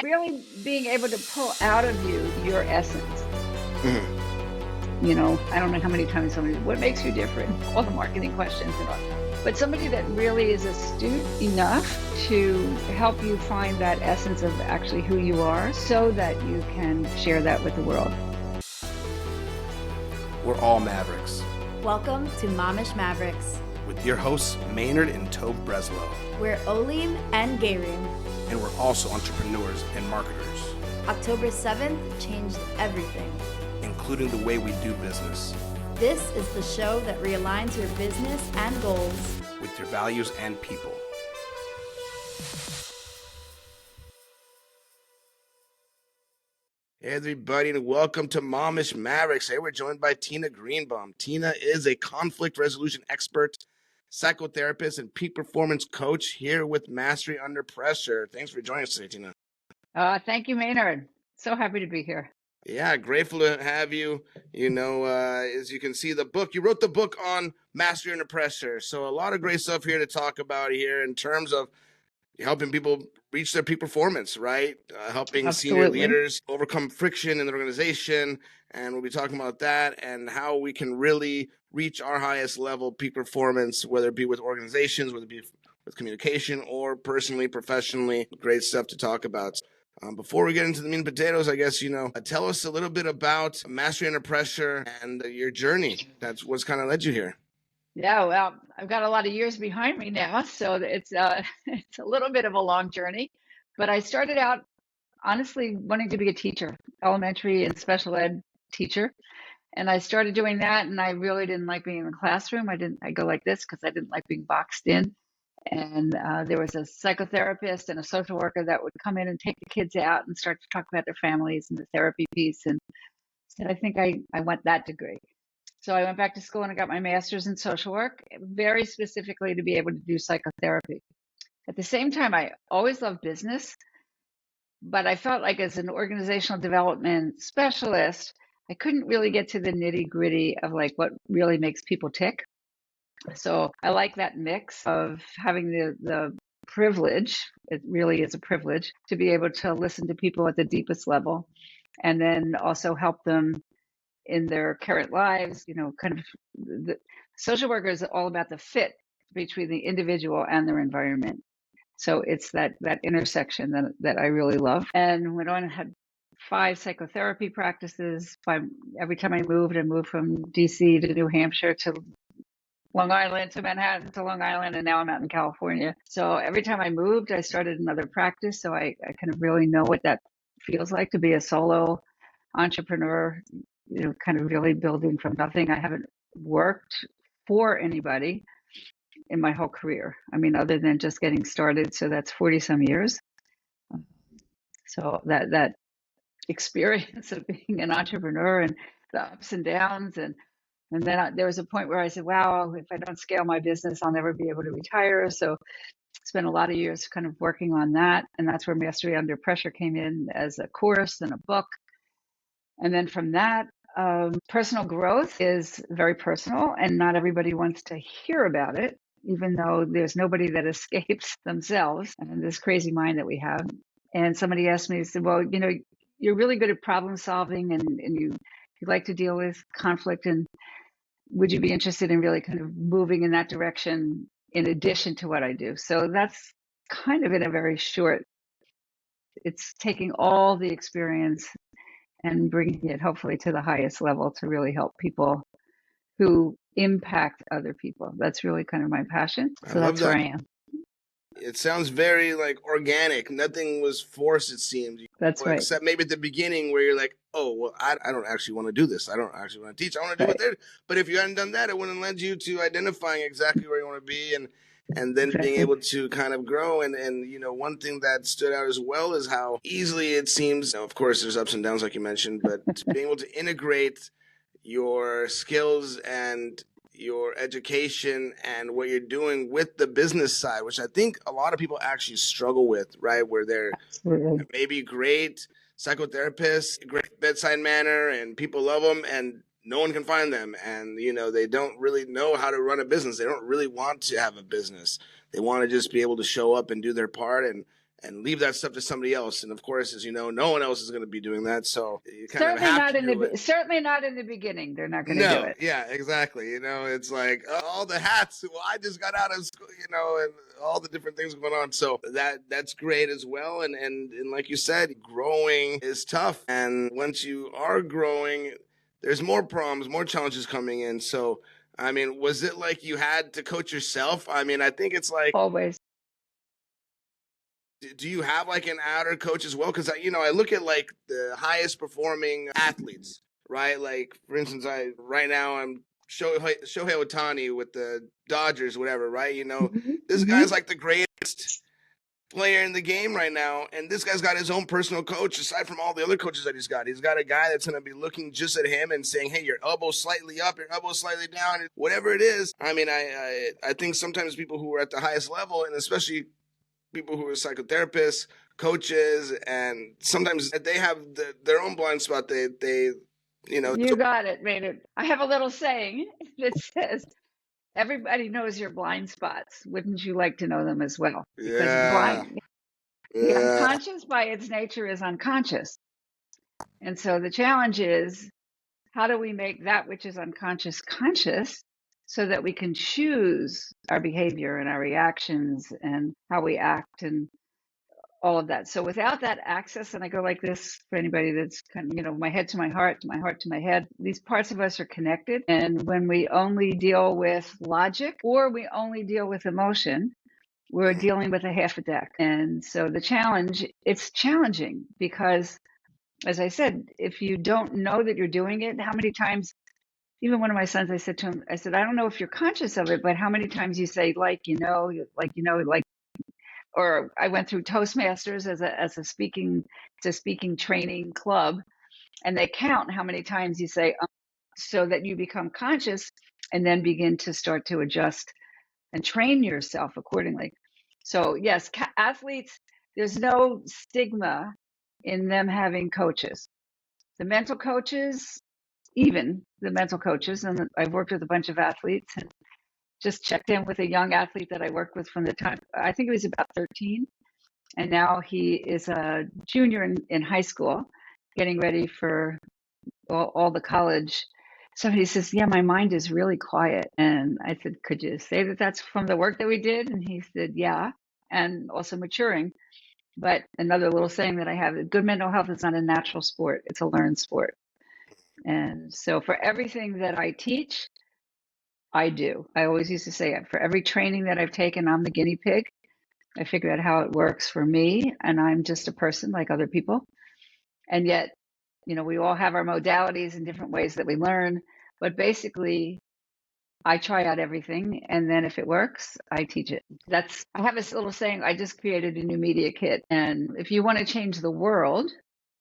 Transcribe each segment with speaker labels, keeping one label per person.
Speaker 1: really being able to pull out of you your essence.
Speaker 2: Mhm.
Speaker 1: I don't know how many times what makes you different? All the marketing questions and all. But somebody that really is astute enough to help you find that essence of actually who you are so that you can share that with the world.
Speaker 2: We're all Mavericks.
Speaker 3: Welcome to Momish Mavericks.
Speaker 2: With your hosts, Maynard and Breslow.
Speaker 3: We're Olim and Gayrim.
Speaker 2: And we're also entrepreneurs and marketers.
Speaker 3: October 7th changed everything,
Speaker 2: including the way we do business.
Speaker 3: This is the show that realigns your business and goals
Speaker 2: with your values and people. Hey everybody, and welcome to Momish Mavericks. Hey, we're joined by Tina Greenbaum. Tina is a conflict resolution expert, psychotherapist, and peak performance coach here with Mastery Under Pressure. Thanks for joining us today, Tina.
Speaker 1: Thank you, Maynard. So happy to be here.
Speaker 2: Yeah, grateful to have you. As you can see, you wrote the book on Mastery Under Pressure. So a lot of great stuff here to talk about here in terms of helping people reach their peak performance, right? Helping
Speaker 1: Absolutely.
Speaker 2: Senior leaders overcome friction in their organization. And we'll be talking about that and how we can really reach our highest level peak performance, whether it be with organizations, whether it be with communication or personally, professionally. Great stuff to talk about. Before we get into the meat and potatoes, I guess, tell us a little bit about Mastery Under Pressure and your journey. That's what's kind of led you here.
Speaker 1: Yeah, well, I've got a lot of years behind me now, so it's a little bit of a long journey. But I started out, honestly, wanting to be a teacher, elementary and special ed teacher. And I started doing that, and I really didn't like being in the classroom. I go like this because I didn't like being boxed in. And there was a psychotherapist and a social worker that would come in and take the kids out and start to talk about their families and the therapy piece. And said, I think I want that degree. So I went back to school and I got my master's in social work, very specifically to be able to do psychotherapy. At the same time, I always loved business, but I felt like as an organizational development specialist, I couldn't really get to the nitty gritty of like what really makes people tick. So I like that mix of having the privilege, it really is a privilege, to be able to listen to people at the deepest level and then also help them in their current lives. Kind of the social worker is all about the fit between the individual and their environment. So it's that intersection that I really love. And went on and had 5 psychotherapy practices. Every time I moved from DC to New Hampshire to Long Island to Manhattan to Long Island, and now I'm out in California. So every time I moved, I started another practice. So I kind of really know what that feels like to be a solo entrepreneur, kind of really building from nothing. I haven't worked for anybody in my whole career. I mean, other than just getting started. So that's 40 some years. So that experience of being an entrepreneur and the ups and downs and then there was a point where I said, wow, if I don't scale my business, I'll never be able to retire. So spent a lot of years kind of working on that. And that's where Mastery Under Pressure came in as a course and a book. And then from that, personal growth is very personal and not everybody wants to hear about it, even though there's nobody that escapes themselves and this crazy mind that we have. And somebody asked me, said, well, you're really good at problem solving and you like to deal with conflict, and would you be interested in really kind of moving in that direction in addition to what I do? So that's kind of in a very short, it's taking all the experience and bringing it hopefully to the highest level to really help people who impact other people. That's really kind of my passion. So that's where I am.
Speaker 2: It sounds very organic. Nothing was forced, it seems.
Speaker 1: That's right.
Speaker 2: Except maybe at the beginning where you're like, oh, well, I don't actually want to do this. I don't actually want to teach. I want to do what they're. But if you hadn't done that, it wouldn't have led you to identifying exactly where you want to be and then being able to kind of grow. And one thing that stood out as well is how easily it seems. Of course, there's ups and downs, like you mentioned, but being able to integrate your skills and your education and what you're doing with the business side, which I think a lot of people actually struggle with, right? Where they're maybe great psychotherapists, great bedside manner, and people love them, and no one can find them. And, they don't really know how to run a business. They don't really want to have a business. They want to just be able to show up and do their part and and leave that stuff to somebody else. And of course, as you know, no one else is going to be doing that. So you kind
Speaker 1: Certainly
Speaker 2: of have
Speaker 1: not
Speaker 2: to
Speaker 1: in
Speaker 2: do
Speaker 1: the
Speaker 2: it.
Speaker 1: certainly not in the beginning. They're not going to do it.
Speaker 2: Yeah, exactly. You know, it's like all the hats. Well, I just got out of school, you know, and all the different things going on. So that's great as well. And like you said, growing is tough. And once you are growing, there's more problems, more challenges coming in. So, I mean, was it like you had to coach yourself? I mean, I think it's like,
Speaker 1: Always.
Speaker 2: do you have like an outer coach as well? Because I look at like the highest performing athletes, right? Like for instance, right now I'm Shohei Ohtani with the Dodgers, whatever, right? You know, this guy's like the greatest player in the game right now, and this guy's got his own personal coach. Aside from all the other coaches that he's got a guy that's going to be looking just at him and saying, "Hey, your elbow slightly up, your elbow slightly down," whatever it is. I mean, I think sometimes people who are at the highest level, and especially people who are psychotherapists, coaches, and sometimes they have their own blind spot. They
Speaker 1: You got it, Maynard. I have a little saying that says, everybody knows your blind spots. Wouldn't you like to know them as well? Because the unconscious by its nature is unconscious. And so the challenge is, how do we make that which is unconscious conscious so that we can choose our behavior and our reactions and how we act and all of that. So without that access, and I go like this for anybody that's kind of, my head to my heart, my heart to my head, these parts of us are connected. And when we only deal with logic or we only deal with emotion, we're dealing with a half a deck. And so it's challenging because, as I said, if you don't know that you're doing it, how many times, even one of my sons, I said to him, I don't know if you're conscious of it, but how many times you say, like, or I went through Toastmasters as a speaking training club, and they count how many times you say, so that you become conscious and then begin to start to adjust and train yourself accordingly. So yes, athletes, there's no stigma in them having coaches. The mental coaches, and I've worked with a bunch of athletes and just checked in with a young athlete that I worked with from the time, I think he was about 13. And now he is a junior in high school, getting ready for all the college. Somebody says, yeah, my mind is really quiet. And I said, could you say that that's from the work that we did? And he said, yeah, and also maturing. But another little saying that I have, good mental health is not a natural sport, it's a learned sport. And so for everything that I teach, I do. I always used to say it. For every training that I've taken, I'm the guinea pig. I figured out how it works for me, and I'm just a person like other people. And yet, we all have our modalities and different ways that we learn. But basically, I try out everything, and then if it works, I teach it. I have this little saying, I just created a new media kit. And if you want to change the world,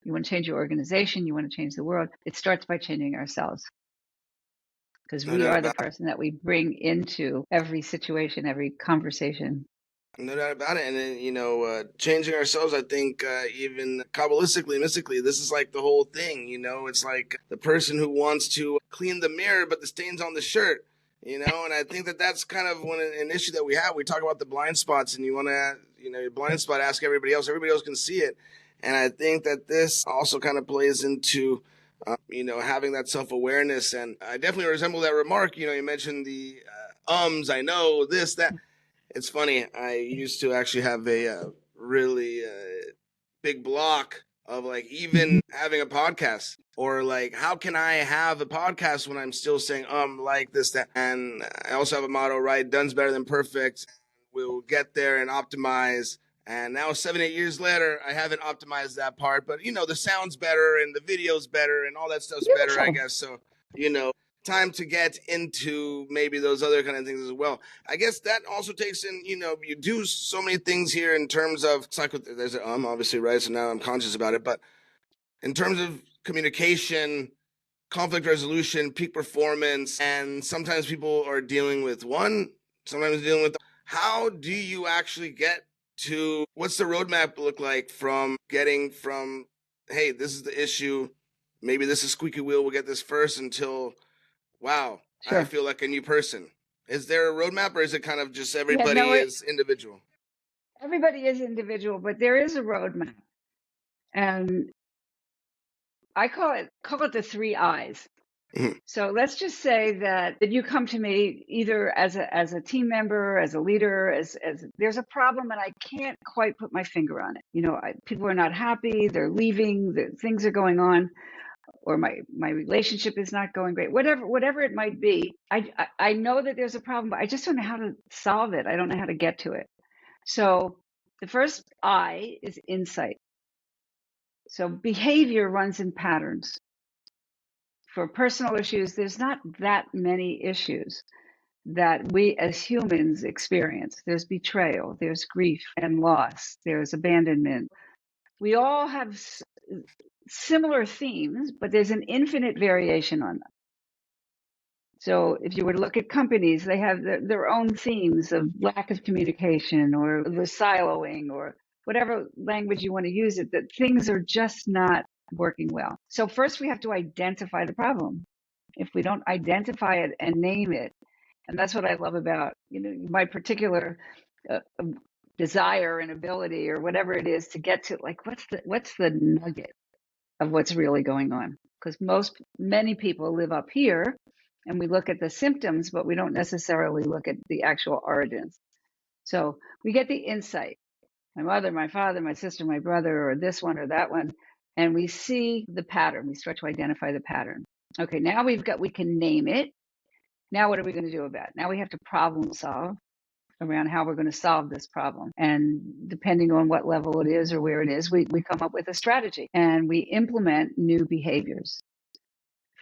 Speaker 1: you want to change your organization, you want to change the world, it starts by changing ourselves. Because we are the person that we bring into every situation, every conversation.
Speaker 2: No doubt about it. And then, changing ourselves, I think, even Kabbalistically, mystically, this is like the whole thing, it's like the person who wants to clean the mirror, but the stain's on the shirt, and I think that's kind of an issue that we have. We talk about the blind spots, and you want to, your blind spot, ask everybody else can see it. And I think that this also kind of plays into, having that self-awareness. And I definitely resemble that remark. You mentioned the I know, this, that. It's funny. I used to actually have a really big block of like even having a podcast, or like, how can I have a podcast when I'm still saying like this, that. And I also have a motto, right? Done's better than perfect. We'll get there and optimize. And now 7-8 years later, I haven't optimized that part, but the sound's better and the video's better and all that stuff's better, I guess. So, time to get into maybe those other kind of things as well. I guess that also takes in, you do so many things here in terms of there's obviously, right? So now I'm conscious about it, but in terms of communication, conflict resolution, peak performance, and sometimes people are dealing with one, sometimes dealing with, how do you actually get to, what's the roadmap look like from getting from, hey, this is the issue, maybe this is squeaky wheel, we'll get this first, until, wow, sure, I feel like a new person. Is there a roadmap, or is it kind of just everybody is individual?
Speaker 1: everybody is individual, but there is a roadmap. And I call it the 3 I's.
Speaker 2: Mhm.
Speaker 1: So let's just say that you come to me either as a team member, as a leader, as there's a problem and I can't quite put my finger on it. People are not happy, they're leaving, things are going on, or my relationship is not going great. Whatever it might be, I know that there's a problem, but I just don't know how to solve it. I don't know how to get to it. So the first I is insight. So behavior runs in patterns. For personal issues, there's not that many issues that we as humans experience. There's betrayal, there's grief and loss, there's abandonment. We all have similar themes, but there's an infinite variation on them. So if you were to look at companies, they have their own themes of lack of communication or the siloing or whatever language you want to use it, that things are just not working well. So first we have to identify the problem. If we don't identify it and name it, and that's what I love about, my particular desire and ability or whatever it is to get to, like, what's the nugget of what's really going on? Because many people live up here and we look at the symptoms, but we don't necessarily look at the actual origins. So we get the insight. My mother, my father, my sister, my brother, or this one or that one, and we see the pattern. We start to identify the pattern. Okay, now we can name it. Now what are we going to do about it? Now we have to problem solve around how we're going to solve this problem. And depending on what level it is or where it is, we come up with a strategy and we implement new behaviors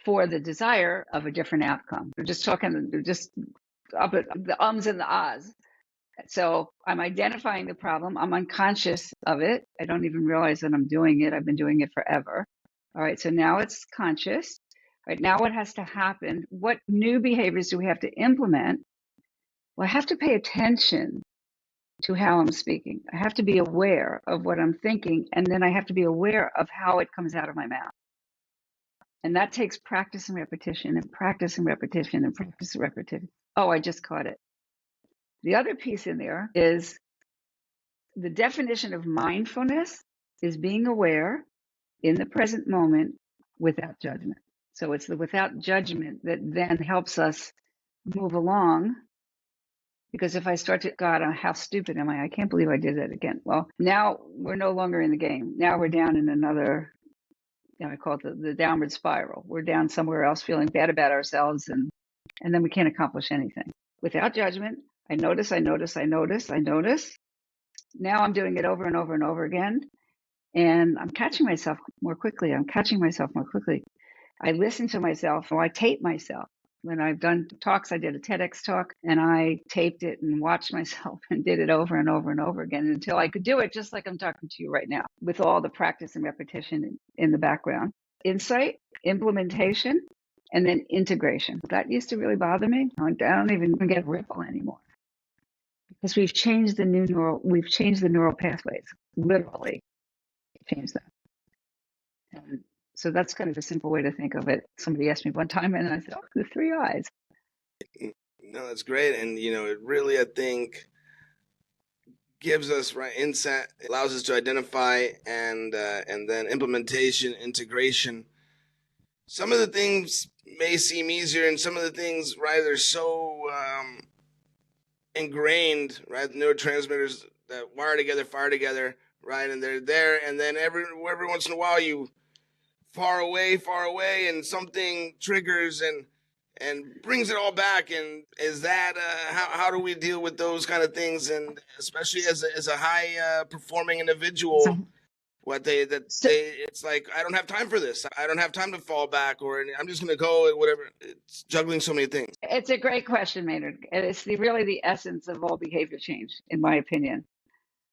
Speaker 1: for the desire of a different outcome. We're just up at the ums and the ahs. So I'm identifying the problem. I'm unconscious of it. I don't even realize that I'm doing it. I've been doing it forever. All right. So now it's conscious. All right. Now what has to happen? What new behaviors do we have to implement? Well, I have to pay attention to how I'm speaking. I have to be aware of what I'm thinking. And then I have to be aware of how it comes out of my mouth. And that takes practice and repetition and practice and repetition and practice and repetition. Oh, I just caught it. The other piece in there is the definition of mindfulness is being aware in the present moment without judgment. So it's the without judgment that then helps us move along. Because if I start to, God, how stupid am I? I can't believe I did that again. Well, now we're no longer in the game. Now we're down in another, I call it the downward spiral. We're down somewhere else feeling bad about ourselves, and then we can't accomplish anything. Without judgment, I notice. Now I'm doing it over and over and over again. And I'm catching myself more quickly. I listen to myself, or I tape myself. When I've done talks, I did a TEDx talk and I taped it and watched myself and did it over and over and over again until I could do it just like I'm talking to you right now, with all the practice and repetition in the background. Insight, implementation, and then integration. That used to really bother me. I don't even get Ripple anymore because we've changed the neural pathways, literally changed them. And so that's kind of a simple way to think of it. Somebody asked me one time and I said, oh, the 3 I's.
Speaker 2: No, that's great. And, it really, I think, gives us insight, allows us to identify and then implementation, integration. Some of the things may seem easier, and some of the things, they're so ingrained, the neurotransmitters that wire together, fire together, and they're there, and then every once in a while you far away, and something triggers and brings it all back. And is that how do we deal with those kind of things, and especially as a high performing individual? It's like, I don't have time for this. I don't have time to fall back, or I'm just going to go and whatever. It's juggling so many things.
Speaker 1: It's a great question, Maynard. It's really the essence of all behavior change, in my opinion.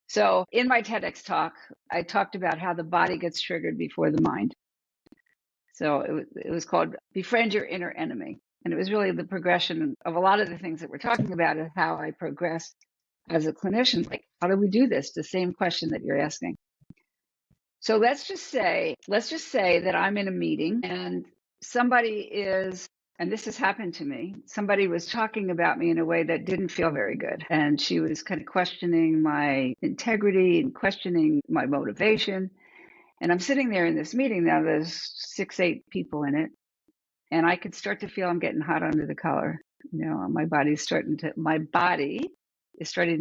Speaker 1: So in my TEDx talk, I talked about how the body gets triggered before the mind. So it was called Befriend Your Inner Enemy. And it was really the progression of a lot of the things that we're talking about, and how I progressed as a clinician. Like, how do we do this? The same question that you're asking. So let's just say that I'm in a meeting and somebody is and this has happened to me. Somebody was talking about me in a way that didn't feel very good. And she was kind of questioning my integrity and questioning my motivation. And I'm sitting there in this meeting now, there's 6, 8 people in it. And I could start to feel I'm getting hot under the collar. My body is starting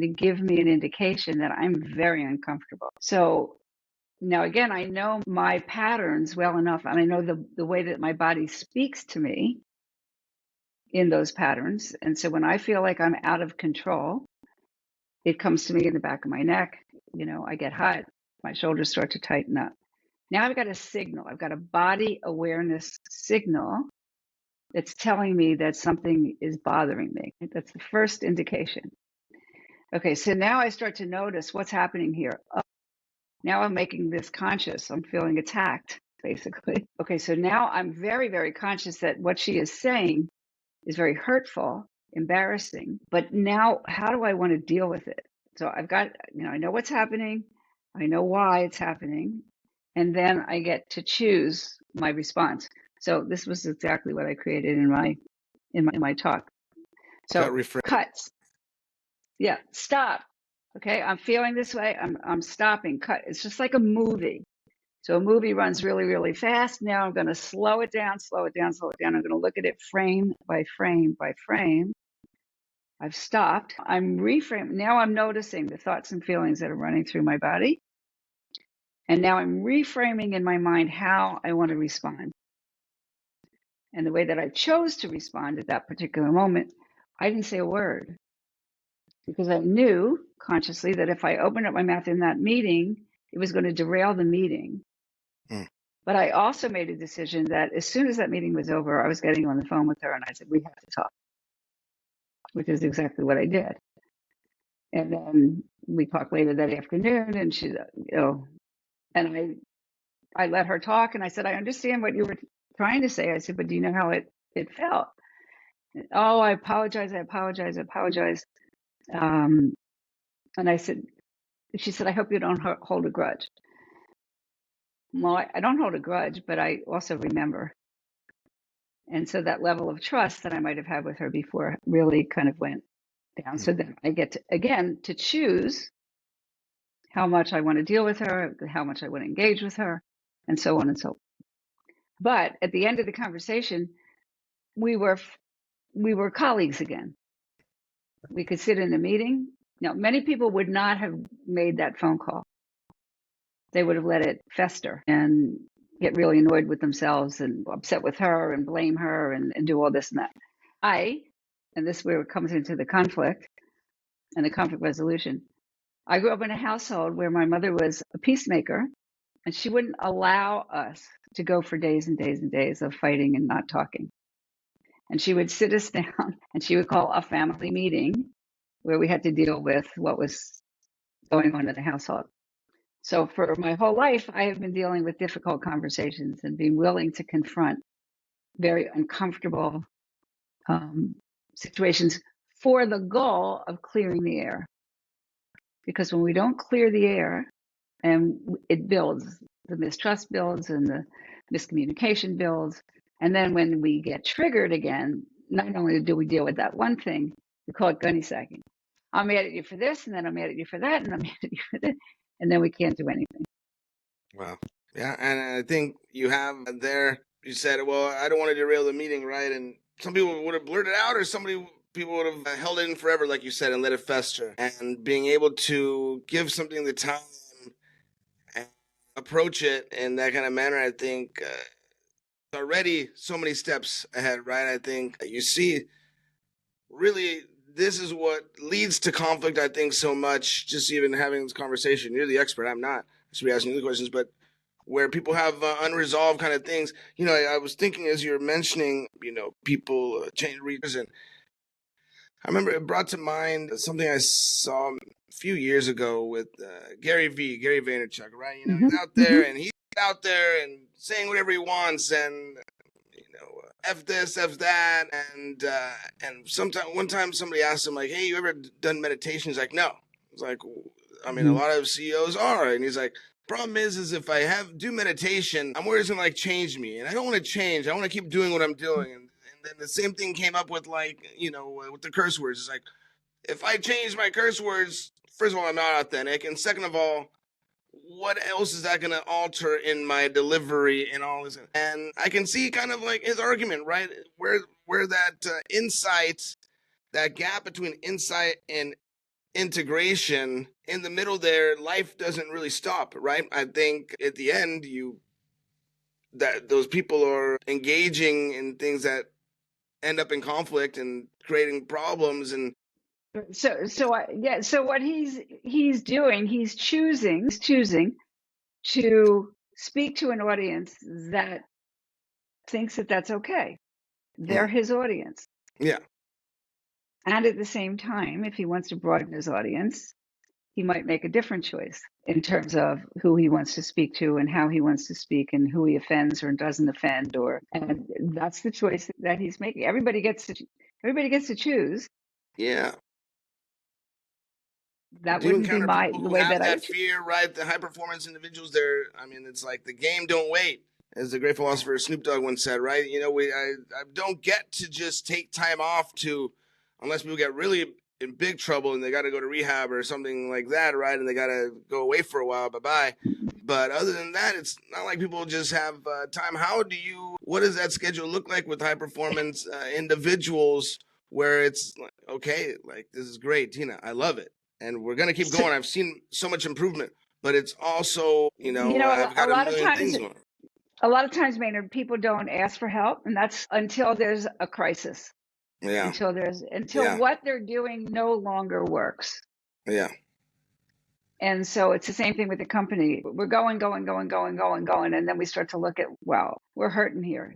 Speaker 1: to give me an indication that I'm very uncomfortable. So now, again, I know my patterns well enough, and I know the way that my body speaks to me in those patterns. And so when I feel like I'm out of control, it comes to me in the back of my neck. I get hot, my shoulders start to tighten up. Now I've got a signal. I've got a body awareness signal that's telling me that something is bothering me. That's the first indication. Okay, so now I start to notice what's happening here. Oh, now I'm making this conscious. I'm feeling attacked, basically. Okay, so now I'm very, very conscious that what she is saying is very hurtful, embarrassing. But now, how do I want to deal with it? So I've got, I know what's happening. I know why it's happening. And then I get to choose my response. So this was exactly what I created in my talk. So cuts. Yeah, stop. Okay, I'm feeling this way. I'm stopping. Cut. It's just like a movie. So a movie runs really, really fast. Now I'm going to slow it down, slow it down, slow it down. I'm going to look at it frame by frame by frame. I've stopped. I'm reframing. Now I'm noticing the thoughts and feelings that are running through my body. And now I'm reframing in my mind how I want to respond. And the way that I chose to respond at that particular moment, I didn't say a word. Because I knew consciously that if I opened up my mouth in that meeting, it was going to derail the meeting. But I also made a decision that as soon as that meeting was over, I was getting on the phone with her and I said, we have to talk, which is exactly what I did. And then we talked later that afternoon and she, and I let her talk and I said, I understand what you were trying to say. I said, but do you know how it felt? Oh, I apologize. And I said, she said, I hope you don't hold a grudge. Well, I don't hold a grudge, but I also remember. And so that level of trust that I might have had with her before really kind of went down. So then I get to, again, to choose how much I want to deal with her, how much I want to engage with her, and so on and so on. But at the end of the conversation, we were colleagues again. We could sit in a meeting. Now, many people would not have made that phone call. They would have let it fester and get really annoyed with themselves and upset with her and blame her and do all this and that. And this is where it comes into the conflict and the conflict resolution. I grew up in a household where my mother was a peacemaker and she wouldn't allow us to go for days and days and days of fighting and not talking. And she would sit us down and she would call a family meeting where we had to deal with what was going on in the household. So for my whole life, I have been dealing with difficult conversations and being willing to confront very uncomfortable situations for the goal of clearing the air. Because when we don't clear the air, and it builds, the mistrust builds and the miscommunication builds. And then when we get triggered again, not only do we deal with that one thing, we call it gunny sacking. I'm mad at you for this, and then I'm mad at you for that, and I'm mad at you for this. And then we can't do anything.
Speaker 2: Wow. Yeah, and I think you have there, you said, well, I don't want to derail the meeting, right? And some people would have blurted out or people would have held it in forever, like you said, and let it fester. And being able to give something the time and approach it in that kind of manner, I think already so many steps ahead, right? I think you see really this is what leads to conflict, I think, so much, just even having this conversation. You're the expert. I'm not. I should be asking you the questions, but where people have unresolved kind of things. I was thinking as you were mentioning, people change reasons. And I remember it brought to mind something I saw a few years ago with Gary Vaynerchuk, right? He's out there and he's out there and saying whatever he wants and F this, F that, and one time somebody asked him, like, hey, you ever done meditation? He's like, no. It's like, a lot of CEOs are, and he's like, problem is if I do meditation, I'm worried it's gonna change me, and I don't want to change. I want to keep doing what I'm doing, and then the same thing came up with with the curse words. It's like, if I change my curse words, first of all, I'm not authentic. And second of all, what else is that going to alter in my delivery and all this? And I can see kind of like his argument, right? Where that insight, that gap between insight and integration, in the middle there, life doesn't really stop, right? I think at the end, that those people are engaging in things that end up in conflict and creating problems. And
Speaker 1: so what he's doing, he's choosing to speak to an audience that thinks that that's okay. They're his audience.
Speaker 2: Yeah.
Speaker 1: And at the same time, if he wants to broaden his audience, he might make a different choice in terms of who he wants to speak to and how he wants to speak and who he offends or doesn't offend, and that's the choice that he's making. Everybody gets to choose.
Speaker 2: Yeah.
Speaker 1: That wouldn't be the way that I
Speaker 2: fear, right? The high performance individuals there. I mean, it's like the game don't wait, as the great philosopher Snoop Dogg once said, right? I don't get to just take time off unless people get really in big trouble and they got to go to rehab or something like that, right? And they got to go away for a while, bye-bye. But other than that, it's not like people just have time. What does that schedule look like with high performance individuals where it's like, okay, like, this is great, Tina, I love it. And we're going to keep going. I've seen so much improvement, but it's also, I've got a million things going.
Speaker 1: A lot of times, Maynard, people don't ask for help, and that's until there's a crisis.
Speaker 2: Yeah.
Speaker 1: Until what they're doing no longer works.
Speaker 2: Yeah.
Speaker 1: And so it's the same thing with the company. We're going, and then we start to look at, well, we're hurting here.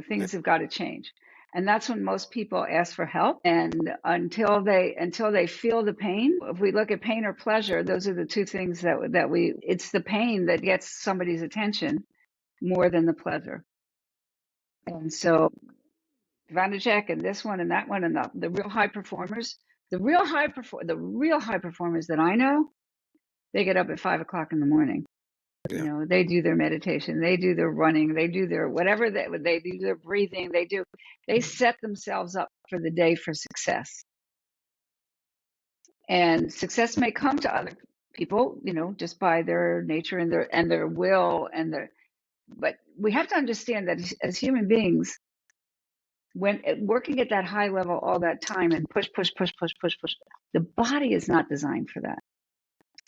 Speaker 1: Things have got to change. And that's when most people ask for help. And until they feel the pain, if we look at pain or pleasure, those are the two things it's the pain that gets somebody's attention more than the pleasure. And so Vanacek and this one and that one and the real high performers, the real high performers that I know, they get up at 5 o'clock in the morning.
Speaker 2: Yeah.
Speaker 1: They do their meditation, they do their running, they do their whatever, they do their breathing, they set themselves up for the day for success. And success may come to other people, just by their nature and their will but we have to understand that as human beings, when working at that high level all that time and push, the body is not designed for that.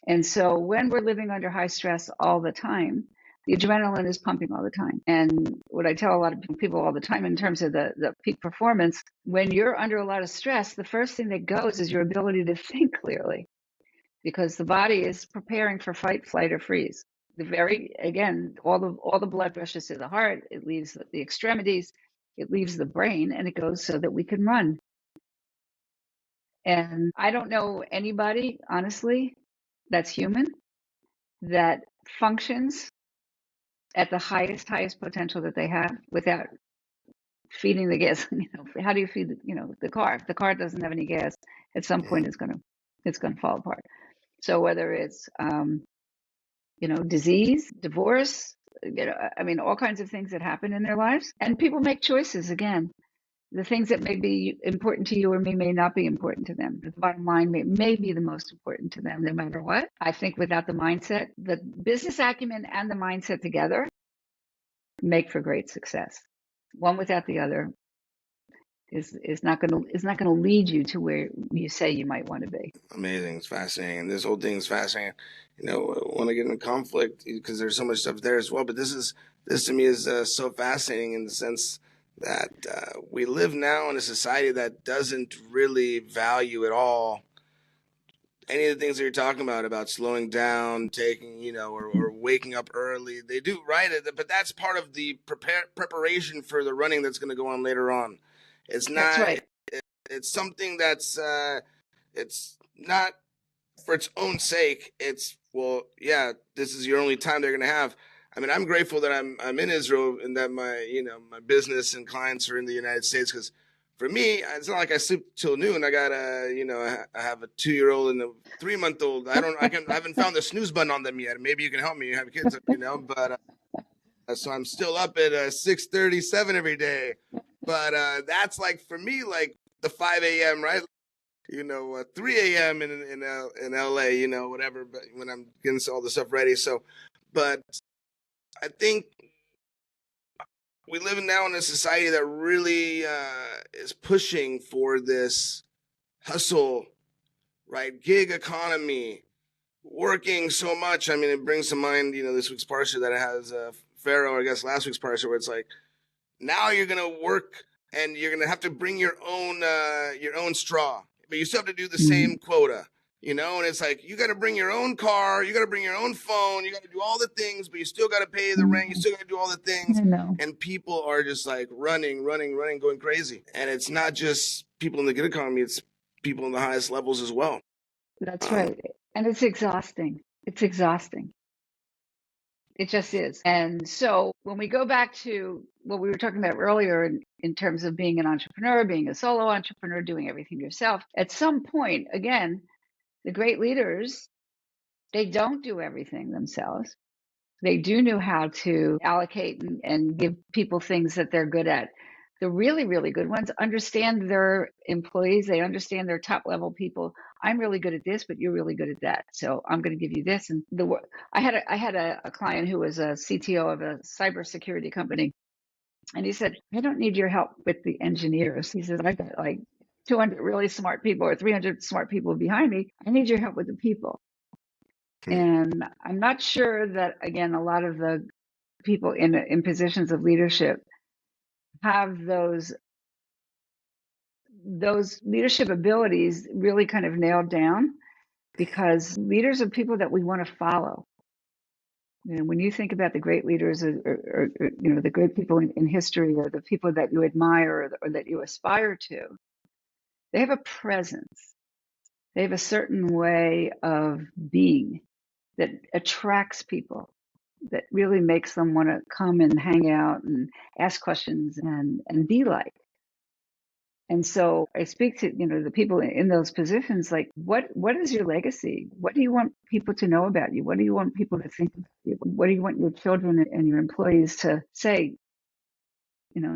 Speaker 1: And so when we're living under high stress all the time, the adrenaline is pumping all the time. And what I tell a lot of people all the time in terms of the peak performance, when you're under a lot of stress, the first thing that goes is your ability to think clearly, because the body is preparing for fight, flight, or freeze. All the blood rushes to the heart, it leaves the extremities, it leaves the brain, and it goes so that we can run. And I don't know anybody, honestly, that's human, that functions at the highest potential that they have without feeding the gas. How do you feed the car? If the car doesn't have any gas, at some point it's gonna fall apart. So whether it's disease, divorce, all kinds of things that happen in their lives, and people make choices again. The things that may be important to you or me may not be important to them. The bottom line may be the most important to them, no matter what. I think without the mindset, the business acumen and the mindset together make for great success. One without the other is not going to lead you to where you say you might want to be.
Speaker 2: Amazing. It's fascinating. This whole thing is fascinating. I want to get into conflict because there's so much stuff there as well. But this to me is so fascinating in the sense that we live now in a society that doesn't really value at all any of the things that you're talking about slowing down, taking, or waking up early. They do, right? But that's part of the preparation for the running that's going to go on later on. It's not.
Speaker 1: That's right.
Speaker 2: It's something that's. It's not for its own sake. It's this is your only time they're going to have. I mean, I'm grateful that I'm in Israel and that my business and clients are in the United States, because for me, it's not like I sleep till noon. I got I have a 2-year-old and a 3-month-old. I haven't found the snooze button on them yet. Maybe you can help me. You have kids, but so I'm still up at 6:37 every day. But that's like, for me, like the 5 a.m., right? 3 a.m. in LA, whatever, but when I'm getting all the stuff ready. So, but I think we live now in a society that really is pushing for this hustle, right? Gig economy, working so much. I mean, it brings to mind, this week's parsha that has Pharaoh, I guess last week's parsha, where it's like, now you're going to work and you're going to have to bring your own straw, but you still have to do the same quota, and it's like, you got to bring your own car, you got to bring your own phone, you got to do all the things, but you still got to pay the rent, you still got to do all the things.
Speaker 1: I know.
Speaker 2: And people are just like running, going crazy. And it's not just people in the gig economy, it's people in the highest levels as well.
Speaker 1: That's right. And it's exhausting. It's exhausting. It just is. And so when we go back to what we were talking about earlier in terms of being an entrepreneur, being a solo entrepreneur, doing everything yourself, at some point, again, the great leaders, they don't do everything themselves. They do know how to allocate and give people things that they're good at. The really, really good ones understand their employees. They understand their top level people. I'm really good at this, but you're really good at that. So I'm going to give you this. And I had a client who was a CTO of a cybersecurity company. And he said, I don't need your help with the engineers. He said, I've got like 200 really smart people or 300 smart people behind me. I need your help with the people. And I'm not sure that, again, a lot of the people in positions of leadership have those leadership abilities really kind of nailed down, because leaders are people that we want to follow. When you think about the great leaders or the great people in history, or the people that you admire or that you aspire to, they have a presence. They have a certain way of being that attracts people, that really makes them want to come and hang out and ask questions and be like. And so I speak to, the people in those positions, like, what is your legacy? What do you want people to know about you? What do you want people to think about you? What do you want your children and your employees to say?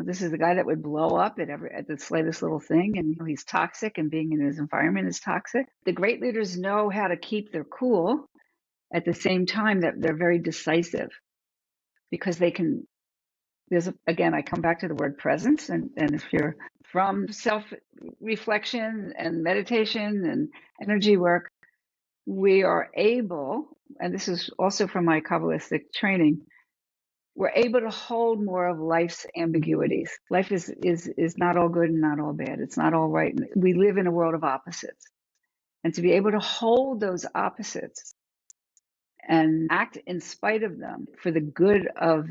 Speaker 1: This is the guy that would blow up at the slightest little thing, and he's toxic, and being in his environment is toxic. The great leaders know how to keep their cool at the same time that they're very decisive, because they can. Again, I come back to the word presence, and if you're from self-reflection and meditation and energy work, we are able, and this is also from my Kabbalistic training, we're able to hold more of life's ambiguities. Life is not all good and not all bad. It's not all right. We live in a world of opposites. And to be able to hold those opposites and act in spite of them for the good of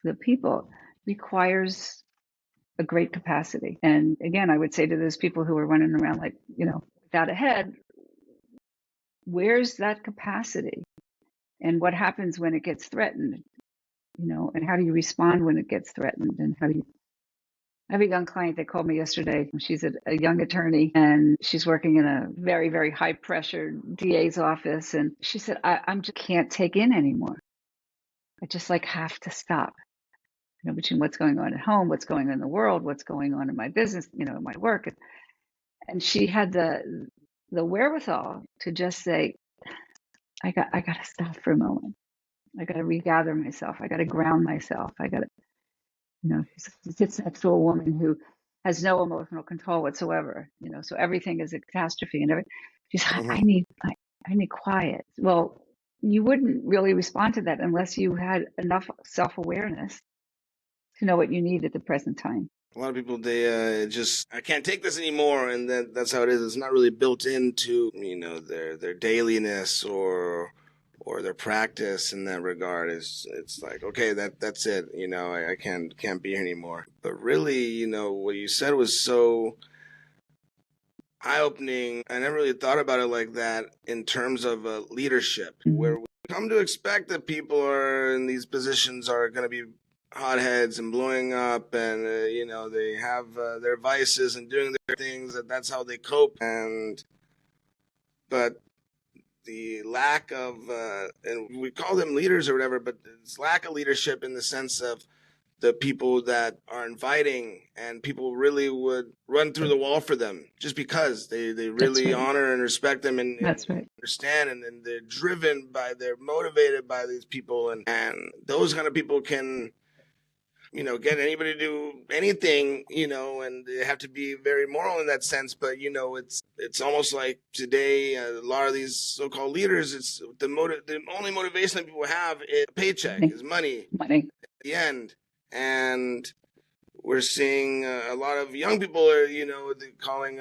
Speaker 1: the people requires a great capacity. And again, I would say to those people who are running around like, without a head, where's that capacity? And what happens when it gets threatened? And how do you respond when it gets threatened? And I have a young client that called me yesterday. She's a young attorney, and she's working in a very, very high pressure DA's office. And she said, I just can't take in anymore. I just have to stop. Between what's going on at home, what's going on in the world, what's going on in my business, in my work. And she had the wherewithal to just say, I got to stop for a moment. I got to regather myself. I got to ground myself. I got to, she sits next to a woman who has no emotional control whatsoever, so everything is a catastrophe and everything. She's I need quiet. Well, you wouldn't really respond to that unless you had enough self-awareness to know what you need at the present time.
Speaker 2: A lot of people, they I can't take this anymore, and that's how it is. It's not really built into their dailiness or their practice in that regard. It's like, okay, that's it. I can't be here anymore. But really, what you said was so eye-opening. I never really thought about it like that in terms of leadership, where we come to expect that people are in these positions are going to be hotheads and blowing up, and they have their vices and doing their things, that's how they cope. But the lack of and we call them leaders or whatever, but it's lack of leadership in the sense of the people that are inviting, and people really would run through the wall for them just because they really honor and respect them and understand, and they're driven by, they're motivated by these people, and those kind of people can, get anybody to do anything, and they have to be very moral in that sense. But, it's almost like today, a lot of these so-called leaders, it's the only motivation that people have is a paycheck, is money at the end. And we're seeing a lot of young people are, calling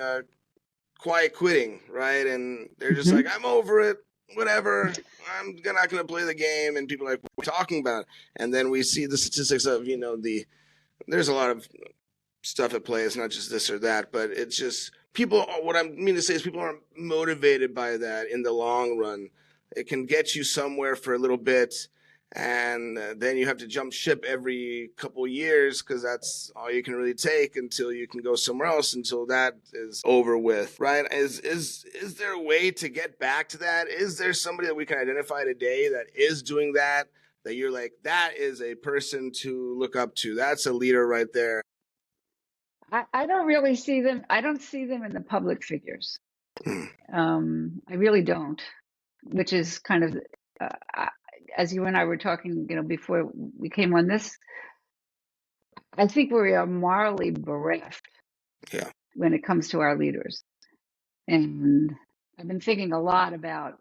Speaker 2: quiet quitting, right? And they're just like, I'm over it. Whatever, I'm not going to play the game. And people are like, what are we talking about? And then we see the statistics of, there's a lot of stuff at play. It's not just this or that, but it's just people. What I mean to say is people aren't motivated by that in the long run. It can get you somewhere for a little bit, and then you have to jump ship every couple of years because that's all you can really take until you can go somewhere else, until that is over with, right? Is there a way to get back to that? Is there somebody that we can identify today that is doing that you're like, that is a person to look up to? That's a leader right there.
Speaker 1: I don't really see them. I don't see them in the public figures. I really don't, which is kind of, as you and I were talking, before we came on this, I think we are morally bereft when it comes to our leaders. And I've been thinking a lot about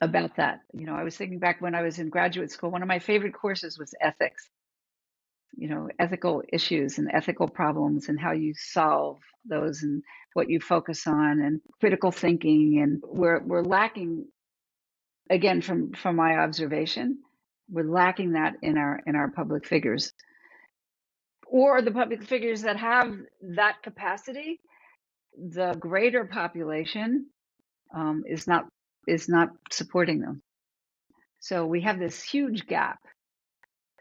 Speaker 1: that. I was thinking back when I was in graduate school, one of my favorite courses was ethics, ethical issues and ethical problems and how you solve those and what you focus on and critical thinking. And we're lacking, again, from my observation, we're lacking that in our public figures, or the public figures that have that capacity. The greater population is not supporting them. So we have this huge gap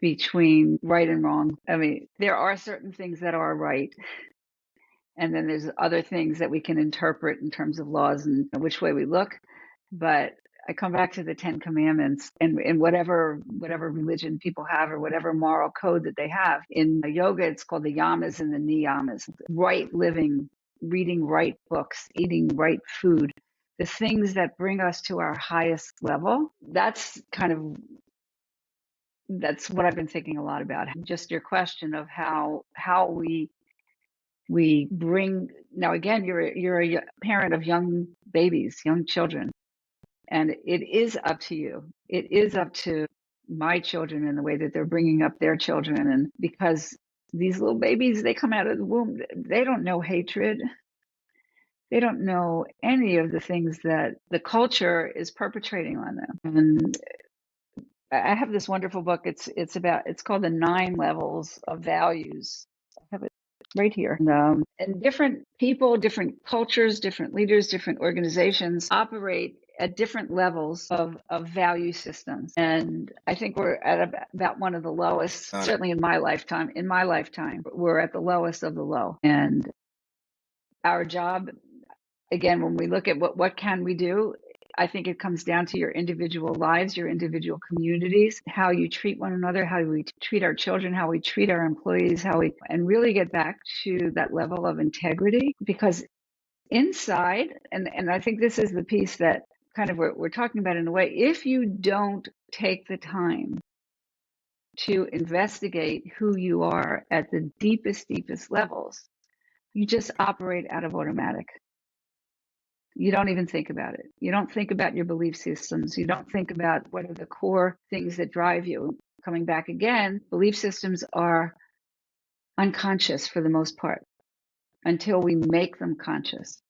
Speaker 1: between right and wrong. I mean, there are certain things that are right, and then there's other things that we can interpret in terms of laws and which way we look. But I come back to the 10 Commandments and whatever religion people have, or whatever moral code that they have. In yoga, it's called the yamas and the niyamas. Right living, reading right books, eating right food, the things that bring us to our highest level. That's what I've been thinking a lot about. Just your question of how we bring. Now, again, you're a parent of young babies, young children. And it is up to you. It is up to my children in the way that they're bringing up their children. And because these little babies, they come out of the womb, they don't know hatred. They don't know any of the things that the culture is perpetrating on them. And I have this wonderful book. It's called The 9 Levels of Values. I have it right here. And different people, different cultures, different leaders, different organizations operate at different levels of value systems. And I think we're at about one of the lowest, certainly in my lifetime, we're at the lowest of the low. And our job, again, when we look at what can we do, I think it comes down to your individual lives, your individual communities, how you treat one another, how we treat our children, how we treat our employees, and really get back to that level of integrity. Because inside, and I think this is the piece that kind of we're talking about in a way, if you don't take the time to investigate who you are at the deepest levels, you just operate out of automatic. You don't even think about it. You don't think about your belief systems. You don't think about what are the core things that drive you. Coming back again, belief systems are unconscious for the most part until we make them conscious.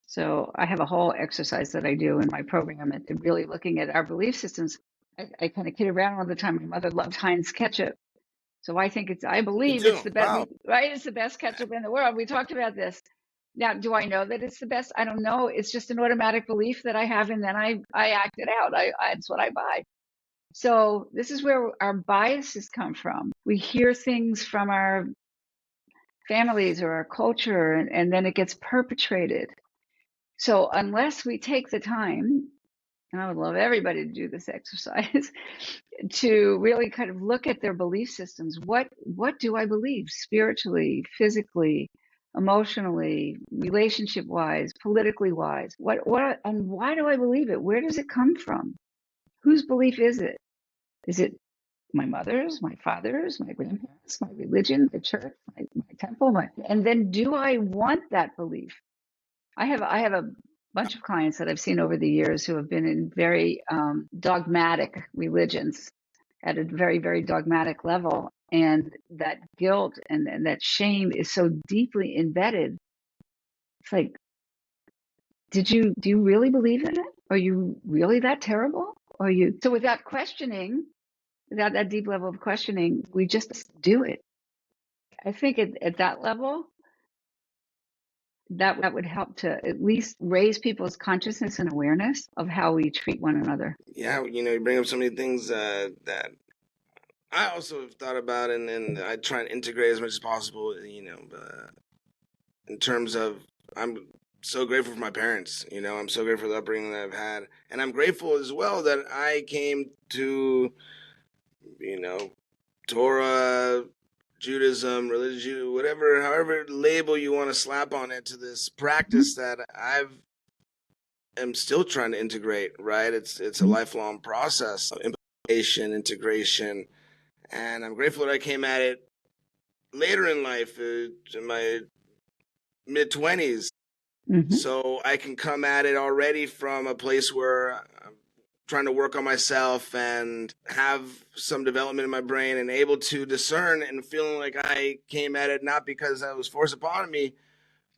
Speaker 1: So I have a whole exercise that I do in my program at really looking at our belief systems. I kind of kid around all the time. My mother loved Heinz ketchup. So I believe it's the best, wow. Right? It's the best ketchup in the world. We talked about this. Now, do I know that it's the best? I don't know. It's just an automatic belief that I have, and then I act it out. It's what I buy. So this is where our biases come from. We hear things from our families or our culture, and then it gets perpetrated. So unless we take the time and I would love everybody to do this exercise, to really kind of look at their belief systems. What do I believe spiritually, physically, emotionally, relationship wise, politically wise? What and why do I believe it? Where does it come from? Whose belief is it? Is it my mother's, my father's, my grandparents, my religion, the church, my temple, and then do I want that belief? I have a bunch of clients that I've seen over the years who have been in very dogmatic religions at a very, very dogmatic level. And that guilt and that shame is so deeply embedded. It's like, do you really believe in it? Are you really that terrible? So without questioning, without that deep level of questioning, we just do it. I think at that level, that would help to at least raise people's consciousness and awareness of how we treat one another.
Speaker 2: Yeah, you bring up so many things that I also have thought about, and I try and integrate as much as possible, in terms of, I'm so grateful for my parents, I'm so grateful for the upbringing that I've had. And I'm grateful as well that I came to, Torah, Judaism, religion, whatever, however label you want to slap on it, to this practice that am still trying to integrate, right? It's a lifelong process of implementation, integration. And I'm grateful that I came at it later in life, in my mid-20s. So I can come at it already from a place where I'm trying to work on myself and have some development in my brain and able to discern, and feeling like I came at it not because I was forced upon me,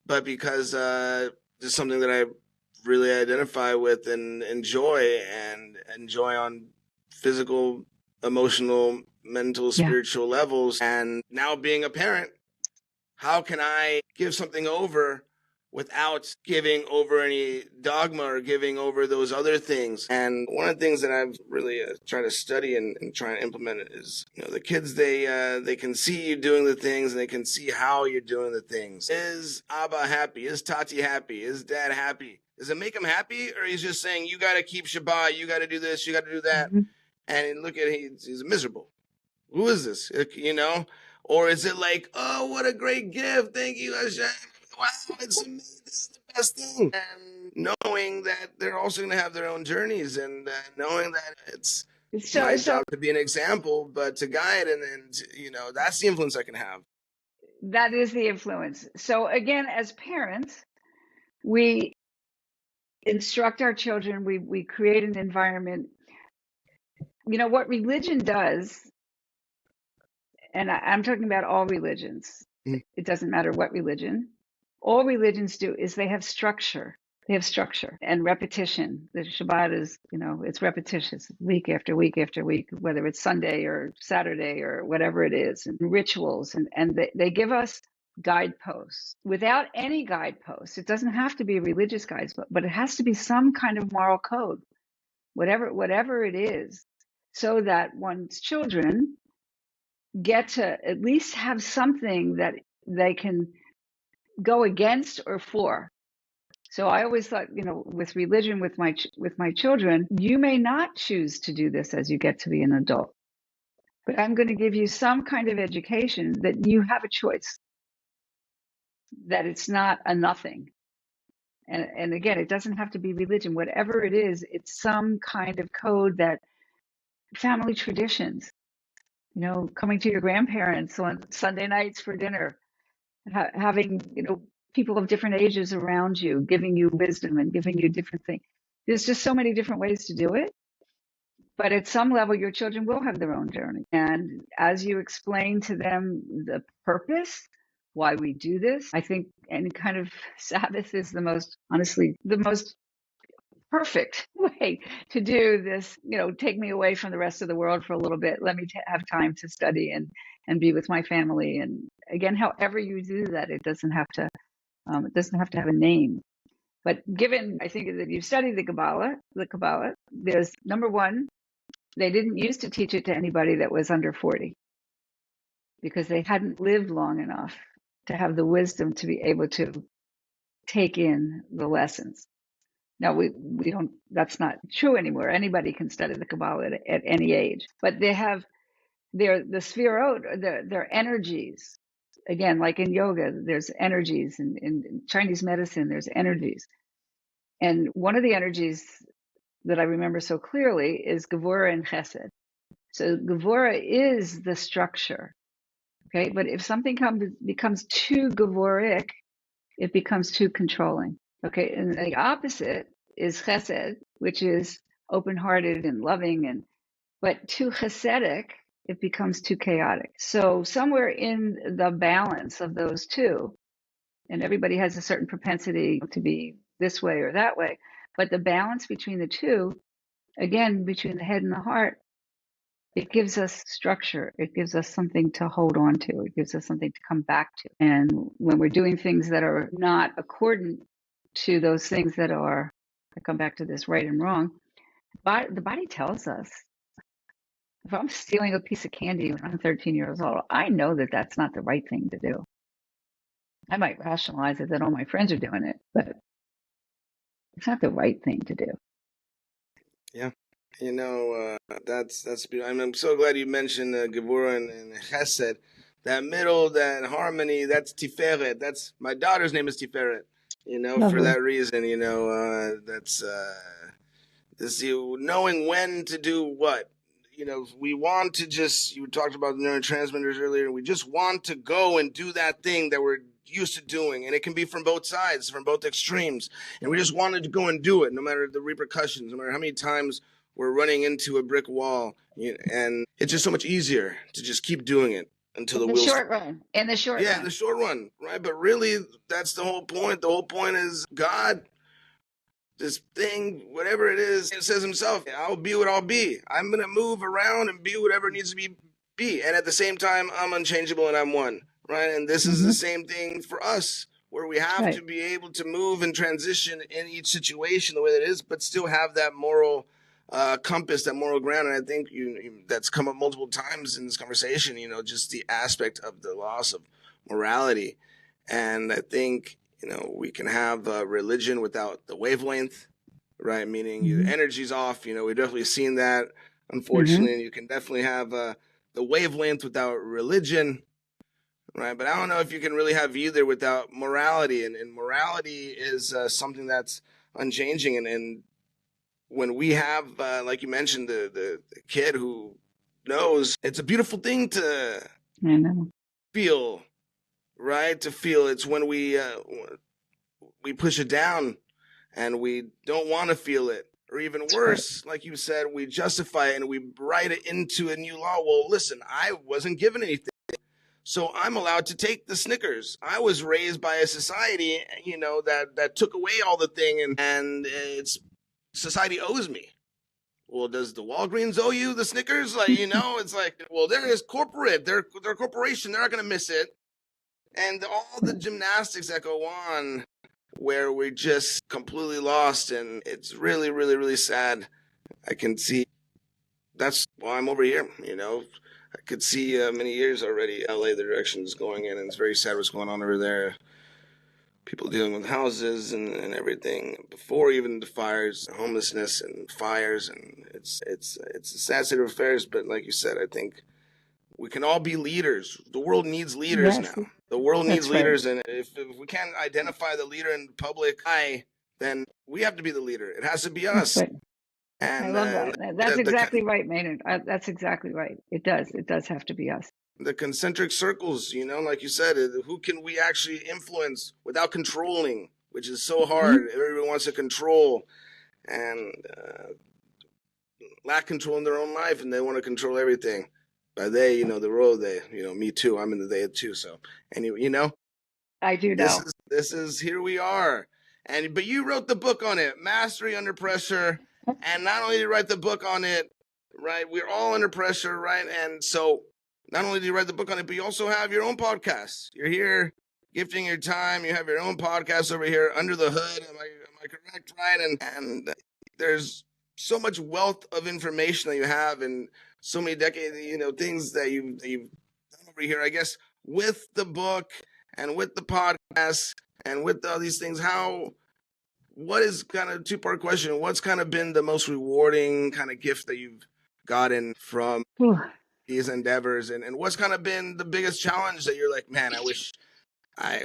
Speaker 2: but because it's something that I really identify with and enjoy on physical, emotional, mental, spiritual levels. And now being a parent, how can I give something over without giving over any dogma or giving over those other things? And one of the things that I've really tried to study and try and implement is, the kids, they can see you doing the things, and they can see how you're doing the things. Is Abba happy? Is Tati happy? Is Dad happy? Does it make him happy? Or he's just saying, you got to keep Shabbat, you got to do this, you got to do that. And look at it, he's miserable. Who is this? Or is it like, oh, what a great gift. Thank you, Hashem. Wow, it's amazing. This is the best thing. And knowing that they're also going to have their own journeys, and knowing that it's my job to be an example, but to guide, and that's the influence I can have.
Speaker 1: That is the influence. So again, as parents, we instruct our children, we create an environment. What religion does, and I'm talking about all religions, it doesn't matter what religion, all religions do is they have structure. They have structure and repetition. The Shabbat is, it's repetitious week after week after week, whether it's Sunday or Saturday or whatever it is, and rituals. And they give us guideposts. Without any guideposts, it doesn't have to be religious guides, but it has to be some kind of moral code, whatever it is, so that one's children get to at least have something that they can go against or for. So I always thought, with religion, with my children, you may not choose to do this as you get to be an adult, but I'm going to give you some kind of education that you have a choice, that it's not a nothing. And again, it doesn't have to be religion. Whatever it is, it's some kind of code, that family traditions, coming to your grandparents on Sunday nights for dinner, having, people of different ages around you, giving you wisdom and giving you different things. There's just so many different ways to do it. But at some level, your children will have their own journey. And as you explain to them the purpose, why we do this, I think any kind of Sabbath is the most perfect way to do this. Take me away from the rest of the world for a little bit. Let me have time to study and be with my family. And again, however you do that, it doesn't have to have a name. But given, I think, that you've studied the Kabbalah, there's, number one, they didn't used to teach it to anybody that was under 40, because they hadn't lived long enough to have the wisdom to be able to take in the lessons. Now we don't, that's not true anymore. Anybody can study the Kabbalah at any age, but they have the Sphirot, their energies. Again, like in yoga, there's energies, in Chinese medicine, there's energies. And one of the energies that I remember so clearly is Gevura and Chesed. So Gevura is the structure, okay? But if something becomes too Gevuric, it becomes too controlling, okay? And the opposite is Chesed, which is open-hearted and loving, but too Chesedic, it becomes too chaotic. So somewhere in the balance of those two, and everybody has a certain propensity to be this way or that way, but the balance between the two, again, between the head and the heart, it gives us structure. It gives us something to hold on to. It gives us something to come back to. And when we're doing things that are not accordant to those things that are, I come back to this right and wrong, but the body tells us. If I'm stealing a piece of candy when I'm 13 years old, I know that that's not the right thing to do. I might rationalize it that all my friends are doing it, but it's not the right thing to do.
Speaker 2: Yeah. That's beautiful. I'm so glad you mentioned Gevura and Chesed. That middle, that harmony, that's Tiferet. That's my daughter's name is Tiferet. For that reason, that's this knowing when to do what. We want to you talked about the neurotransmitters earlier. We just want to go and do that thing that we're used to doing. And it can be from both sides, from both extremes. And we just wanted to go and do it, no matter the repercussions, no matter how many times we're running into a brick wall. And it's just so much easier to just keep doing it until the wheels.
Speaker 1: In the short run.
Speaker 2: Yeah, in the short run, right? But really, that's the whole point. The whole point is God, this thing, whatever it is, it says himself, I'll be what I'll be. I'm going to move around and be whatever needs to be. And at the same time, I'm unchangeable and I'm one, right? And this is the same thing for us, where we have to be able to move and transition in each situation the way that it is, but still have that moral compass, that moral ground. And I think that's come up multiple times in this conversation, just the aspect of the loss of morality. And I think we can have religion without the wavelength, right? Meaning your energy's off. We've definitely seen that, unfortunately. You can definitely have the wavelength without religion, right? But I don't know if you can really have either without morality. And morality is something that's unchanging. And when we have, like you mentioned, the kid who knows, it's a beautiful thing to feel. Right? To feel. It's when we push it down and we don't want to feel it. Or even worse, like you said, we justify it and we write it into a new law. Well, listen, I wasn't given anything, so I'm allowed to take the Snickers. I was raised by a society, that took away all the thing, and it's society owes me. Well, does the Walgreens owe you the Snickers? It's like, well, there is corporate. They're a corporation. They're not going to miss it. And all the gymnastics that go on where we're just completely lost, and it's really, really, really sad. I can see that's why I'm over here, I could see many years already LA, the direction is going in, and it's very sad what's going on over there. People dealing with houses and everything before even the fires, homelessness and fires, and it's a sad state of affairs. But like you said, I think we can all be leaders. The world needs leaders now. The world needs leaders, and if we can't identify the leader in the public eye, then we have to be the leader. It has to be us.
Speaker 1: And I love that. That's exactly right, Maynard. That's exactly right. It does. It does have to be us.
Speaker 2: The concentric circles, like you said, who can we actually influence without controlling, which is so hard. Everyone wants to control and lack control in their own life, and they want to control everything. By they, the royal they, me too. I'm in the they too. So anyway,
Speaker 1: I do know.
Speaker 2: This is here we are. But you wrote the book on it, Mastery Under Pressure. And not only did you write the book on it, right? We're all under pressure, right? And so not only do you write the book on it, but you also have your own podcast. You're here gifting your time. You have your own podcast over here, Under the Hood. Am I correct, right? And there's so much wealth of information that you have, and so many decades, things that you've done over here, I guess, with the book and with the podcast and with all these things. what is kind of two-part question? What's kind of been the most rewarding kind of gift that you've gotten from
Speaker 1: Whew.
Speaker 2: these endeavors, and what's kind of been the biggest challenge that you're like, man, I wish I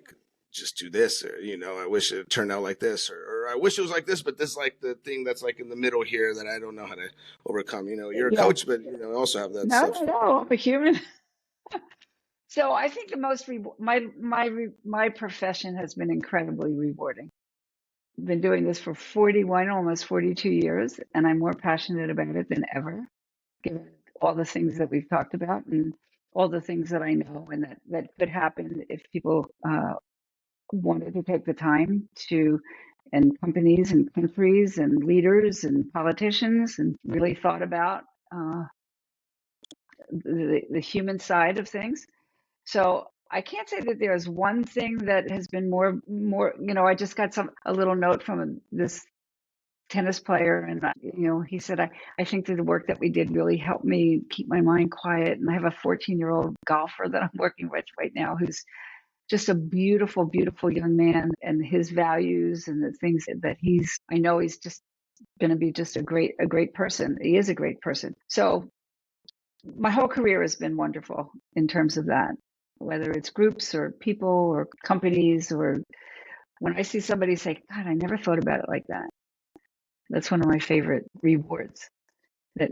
Speaker 2: could just do this, or I wish it turned out like this, or I wish it was like this, but this like the thing that's like in the middle here that I don't know how to overcome. You're a coach, but also have that stuff.
Speaker 1: No, I'm a human. So I think the most my profession has been incredibly rewarding. I've been doing this for 41, almost 42 years, and I'm more passionate about it than ever, given all the things that we've talked about and all the things that I know and that could happen if people wanted to take the time to, and companies and countries and leaders and politicians, and really thought about the human side of things. So I can't say that there's one thing that has been more. I just got a little note from this tennis player, and he said, I think that the work that we did really helped me keep my mind quiet. And I have a 14-year-old golfer that I'm working with right now who's just a beautiful, beautiful young man, and his values and the things that I know he's just going to be just a great person. He is a great person. So my whole career has been wonderful in terms of that, whether it's groups or people or companies, or when I see somebody say, God, I never thought about it like that. That's one of my favorite rewards. That,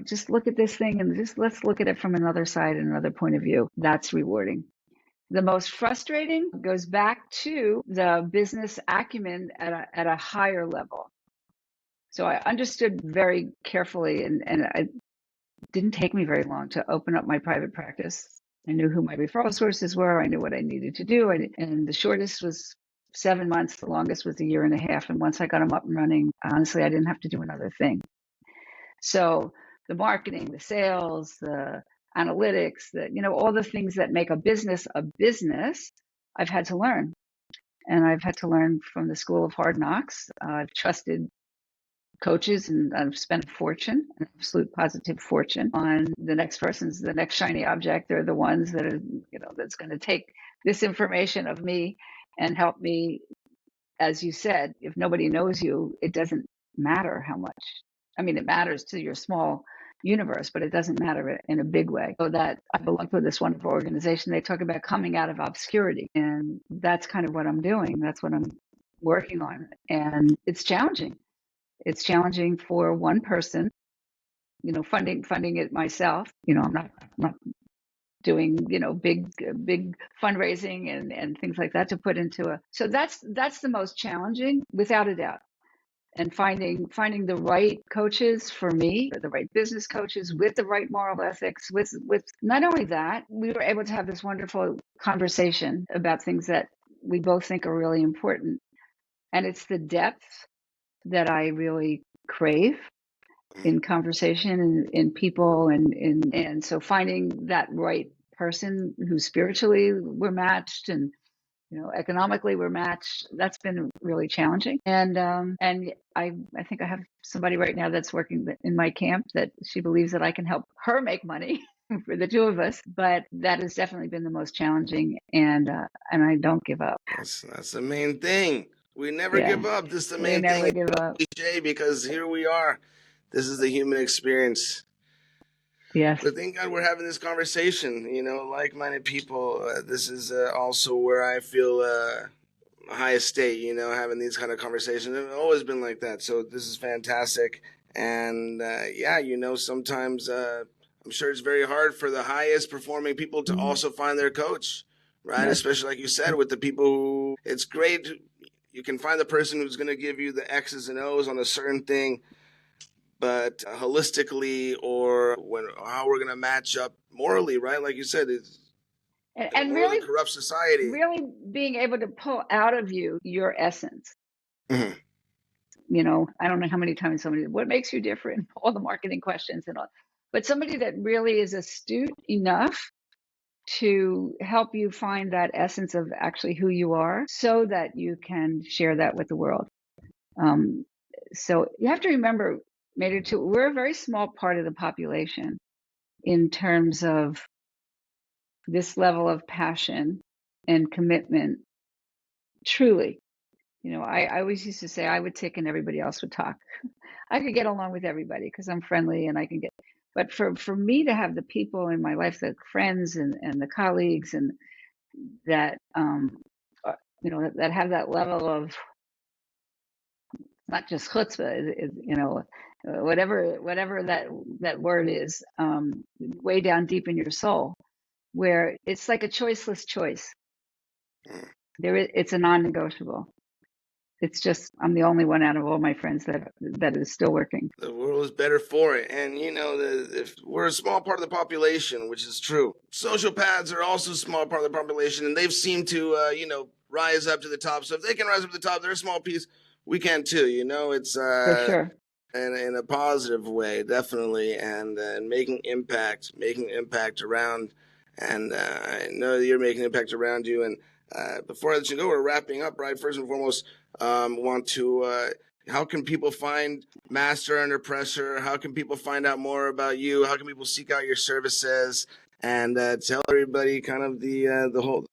Speaker 1: just look at this thing and just let's look at it from another side and another point of view. That's rewarding. The most frustrating goes back to the business acumen at a higher level. So I understood very carefully, and it didn't take me very long to open up my private practice. I knew who my referral sources were. I knew what I needed to do. And the shortest was 7 months. The longest was 1.5 years. And once I got them up and running, honestly, I didn't have to do another thing. So the marketing, the sales, the analytics, all the things that make a business, I've had to learn. And I've had to learn from the school of hard knocks. I've trusted coaches, and I've spent a fortune, an absolute positive fortune, on the next shiny object. They're the ones that are, that's going to take this information of me and help me. As you said, if nobody knows you, it doesn't matter how much. I mean, it matters to your small universe, but it doesn't matter in a big way. So that I belong to this wonderful organization. They talk about coming out of obscurity, and that's kind of what I'm doing. That's what I'm working on, and it's challenging. It's challenging for one person, funding it myself. I'm not doing, big fundraising and things like that to put into so that's the most challenging, without a doubt. And finding the right coaches for me, the right business coaches with the right moral ethics, with not only that, we were able to have this wonderful conversation about things that we both think are really important. And it's the depth that I really crave in conversation and in people, and so finding that right person who spiritually we're matched, and economically we're matched, that's been really challenging. And I think I have somebody right now that's working in my camp that she believes that I can help her make money for the two of us, but that has definitely been the most challenging, and I don't give up.
Speaker 2: That's the main thing. We never give up. This is the main thing.
Speaker 1: We never give up.
Speaker 2: Cliche, because here we are. This is the human experience.
Speaker 1: Yes.
Speaker 2: But thank God we're having this conversation. Like-minded people. This is also where I feel highest state. Having these kind of conversations. It's always been like that. So this is fantastic. And sometimes I'm sure it's very hard for the highest performing people to also find their coach, right? Yes. Especially like you said, with the people who, it's great. You can find the person who's going to give you the X's and O's on a certain thing, but holistically, or how we're going to match up morally, right? Like you said, it's
Speaker 1: and really
Speaker 2: corrupt society.
Speaker 1: Really being able to pull out of you your essence.
Speaker 2: Mm-hmm.
Speaker 1: I don't know how many times what makes you different? All the marketing questions and all, but somebody that really is astute enough to help you find that essence of actually who you are, so that you can share that with the world. So you have to remember, Maynard, too, we're a very small part of the population in terms of this level of passion and commitment, truly. I always used to say I would tick and everybody else would talk. I could get along with everybody because I'm friendly and I can get, but for me to have the people in my life, the friends and the colleagues and that, that have that level of not just chutzpah, whatever that word is, way down deep in your soul, where it's like a choiceless choice. It's a non-negotiable. It's just I'm the only one out of all my friends that is still working.
Speaker 2: The world is better for it, and if we're a small part of the population, which is true. Sociopaths are also a small part of the population, and they've seemed to rise up to the top. So if they can rise up to the top, they're a small piece. We can too. It's
Speaker 1: For sure.
Speaker 2: in a positive way, definitely, and making impact around. And I know that you're making an impact around you. And before I let you go, we're wrapping up, right? First and foremost, want to. How can people find Master Under Pressure? How can people find out more about you? How can people seek out your services? And tell everybody kind of the whole.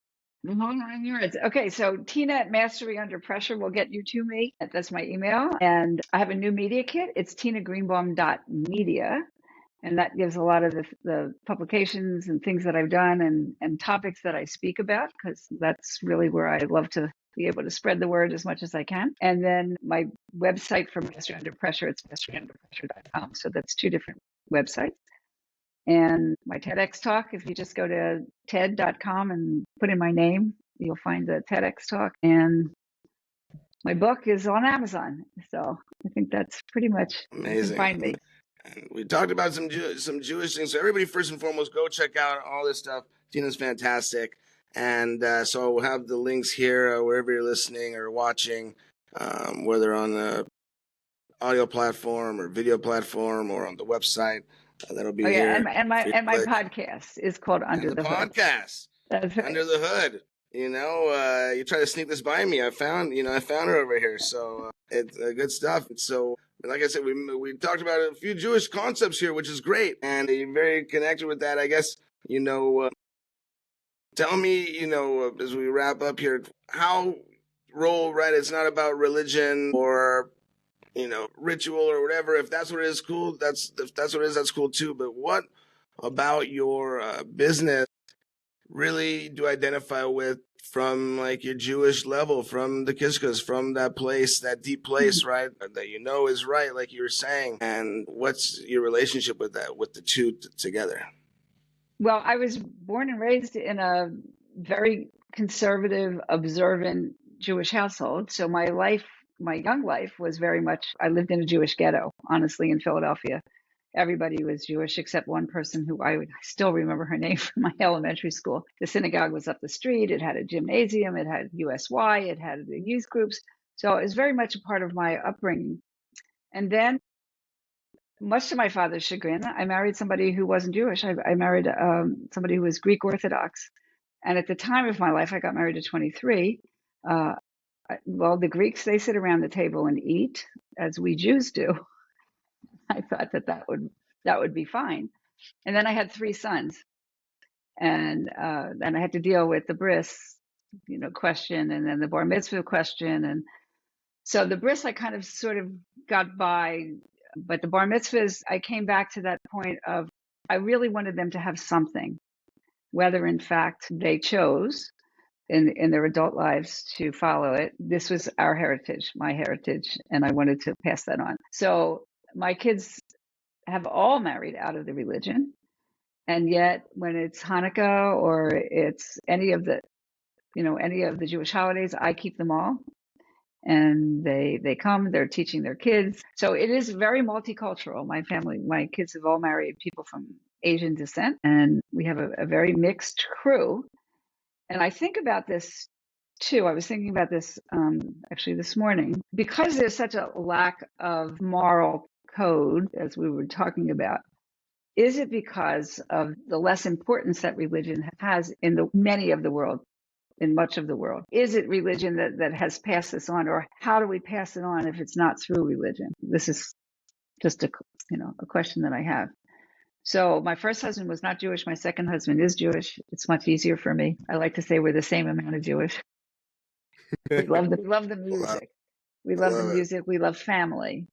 Speaker 1: The whole 9 yards. Okay, so Tina at Mastery Under Pressure will get you to me. That's my email. And I have a new media kit. It's tinagreenbaum.media. And that gives a lot of the publications and things that I've done and topics that I speak about, because that's really where I love to be able to spread the word as much as I can. And then my website for Mastery Under Pressure, it's masteryunderpressure.com. So that's two different websites. And my TEDx talk, if you just go to TED.com and put in my name, you'll find the TEDx talk. And my book is on Amazon. So I think that's pretty much
Speaker 2: amazing.
Speaker 1: You can find me.
Speaker 2: And we talked about some Jewish things. So everybody, first and foremost, go check out all this stuff. Tina's fantastic. And so we'll have the links here wherever you're listening or watching, whether on the audio platform or video platform or on the website. That'll be here.
Speaker 1: And my podcast is called Under the Hood.
Speaker 2: Podcast. That's right. Under the Hood. You try to sneak this by me. I found her over here. So it's good stuff. So like I said, we talked about a few Jewish concepts here, which is great. And you're very connected with that. I guess, tell me, as we wrap up here, how right? It's not about religion or ritual or whatever. If that's what it is, cool. If that's what it is, that's cool too. But what about your business really do identify with from like your Jewish level, from the Kishkas, from that place, that deep place, right? That is right, like you were saying. And what's your relationship with that, with the two together?
Speaker 1: Well, I was born and raised in a very conservative, observant Jewish household. So my young life was very much, I lived in a Jewish ghetto, honestly, in Philadelphia. Everybody was Jewish except one person who I still remember her name from my elementary school. The synagogue was up the street. It had a gymnasium. It had USY. It had the youth groups. So it was very much a part of my upbringing. And then, much to my father's chagrin, I married somebody who wasn't Jewish. I married somebody who was Greek Orthodox. And at the time of my life, I got married at 23. Well, the Greeks, they sit around the table and eat, as we Jews do. I thought that would be fine. And then I had 3 sons. And then I had to deal with the bris, question, and then the bar mitzvah question. And so the bris, I kind of sort of got by. But the bar mitzvahs, I came back to that point of I really wanted them to have something, whether in fact they chose in their adult lives to follow it. This was our heritage, my heritage, and I wanted to pass that on. So my kids have all married out of the religion. And yet when it's Hanukkah or it's any of the Jewish holidays, I keep them all. And they come, they're teaching their kids. So it is very multicultural. My family, my kids have all married people from Asian descent, and we have a very mixed crew. And I think about this too. I was thinking about this actually this morning, because there's such a lack of moral code, as we were talking about. Is it because of the less importance that religion has in much of the world? Is it religion that has passed this on, or how do we pass it on if it's not through religion? This is just a question that I have. So my first husband was not Jewish. My second husband is Jewish. It's much easier for me. I like to say we're the same amount of Jewish. We love the music. We love the music. We love family.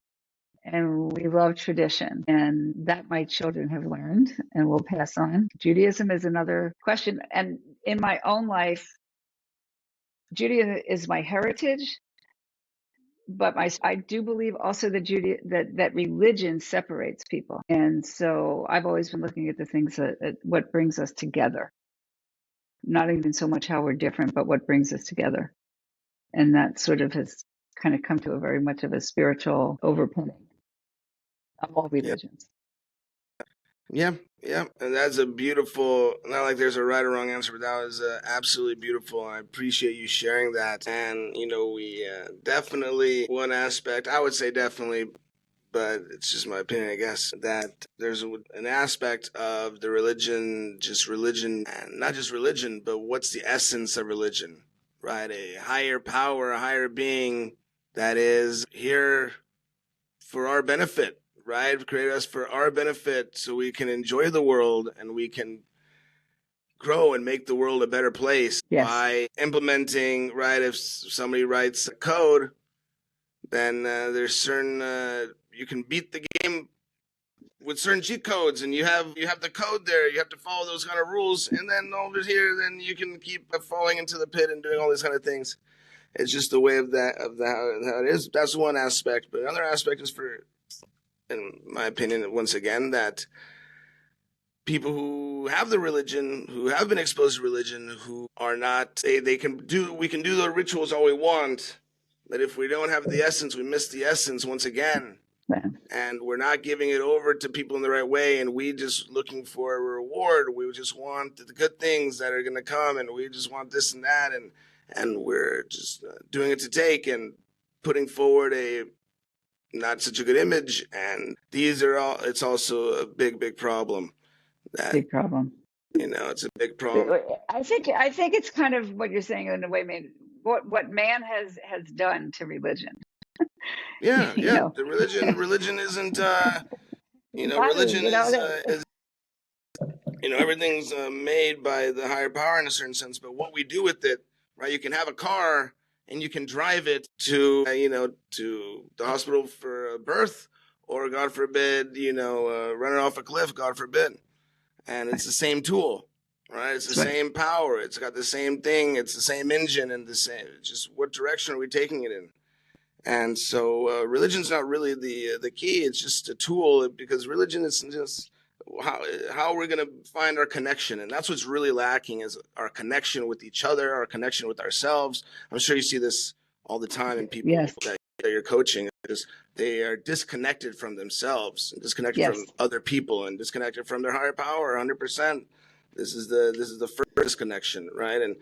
Speaker 1: And we love tradition. And that my children have learned and will pass on. Judaism is another question. And in my own life, Judaism is my heritage, but I do believe also that religion separates people. And so I've always been looking at the things that what brings us together. Not even so much how we're different, but what brings us together. And that sort of has kind of come to a very much of a spiritual overpinning of all religions.
Speaker 2: Yeah, and that's a beautiful, not like there's a right or wrong answer, but that was absolutely beautiful. I appreciate you sharing that. And, we definitely, one aspect, I would say definitely, but it's just my opinion, I guess, that there's an aspect of the religion, and not just religion, but what's the essence of religion, right? A higher power, a higher being that is here for our benefit. Right? Create us for our benefit so we can enjoy the world and we can grow and make the world a better place by implementing, right? If somebody writes a code, then there's certain, you can beat the game with certain cheat codes, and you have the code there. You have to follow those kind of rules, and then over here, then you can keep falling into the pit and doing all these kind of things. It's just the way of how it is. That's one aspect, but another aspect is in my opinion, once again, that people who have the religion, who have been exposed to religion, who are not, we can do the rituals all we want, but if we don't have the essence, we miss the essence once again. And we're not giving it over to people in the right way, and we just looking for a reward. We just want the good things that are going to come, and we just want this and that, and we're just doing it to take and putting forward a not such a good image, and it's also a big problem.
Speaker 1: Big problem.
Speaker 2: It's a big problem.
Speaker 1: I think it's kind of what you're saying in a way, what man has done to religion.
Speaker 2: Yeah. The religion isn't, religion is everything's made by the higher power in a certain sense, but what we do with it, right? You can have a car and you can drive it to, to the hospital for a birth, or God forbid, run it off a cliff, God forbid. And it's the same tool, right? It's the same power. It's got the same thing. It's the same engine and the same, just what direction are we taking it in? And so religion's not really the key. It's just a tool, because religion is just how we're going to find our connection. And that's what's really lacking, is our connection with each other, our connection with ourselves. I'm sure you see this all the time in people that you're coaching, is they are disconnected from themselves, and disconnected from other people, and disconnected from their higher power 100%. This is the first disconnection, right? And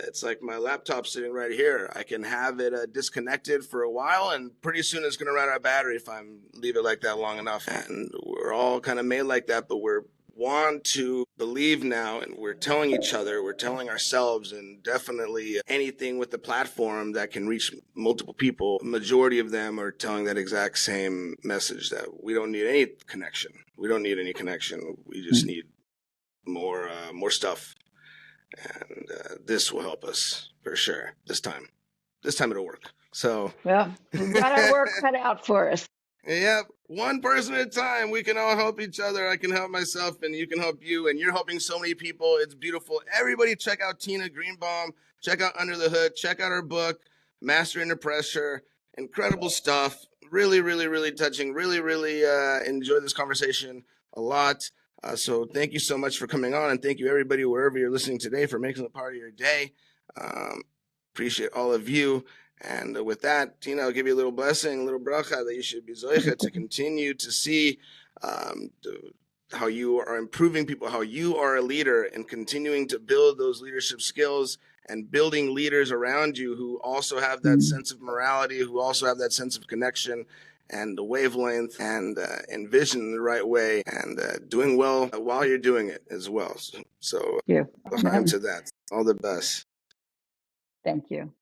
Speaker 2: it's like my laptop sitting right here. I can have it disconnected for a while, and pretty soon it's going to run out of battery if I leave it like that long enough. And we're all kind of made like that, but we're want to believe now, and we're telling each other, we're telling ourselves, and definitely anything with the platform that can reach multiple people, majority of them are telling that exact same message, that we don't need any connection. We don't need any connection. We just need more stuff. And this will help us for sure. This time it'll work. So
Speaker 1: we've got our work cut out for us.
Speaker 2: Yeah, one person at a time. We can all help each other. I can help myself, and you can help you, and you're helping so many people. It's beautiful. Everybody check out Tina Greenbaum. Check out Under the Hood. Check out her book, Master Under Pressure. Incredible stuff. Really, really, really touching. Really, really enjoyed this conversation a lot. So thank you so much for coming on, and thank you, everybody, wherever you're listening today, for making it part of your day. Appreciate all of you. And with that, Tina, I'll give you a little blessing, a little bracha, that you should be zoicha to continue to see how you are improving people, how you are a leader, and continuing to build those leadership skills, and building leaders around you who also have that sense of morality, who also have that sense of connection and the wavelength, and envision in the right way, and doing well while you're doing it as well. So to that. All the best.
Speaker 1: Thank you.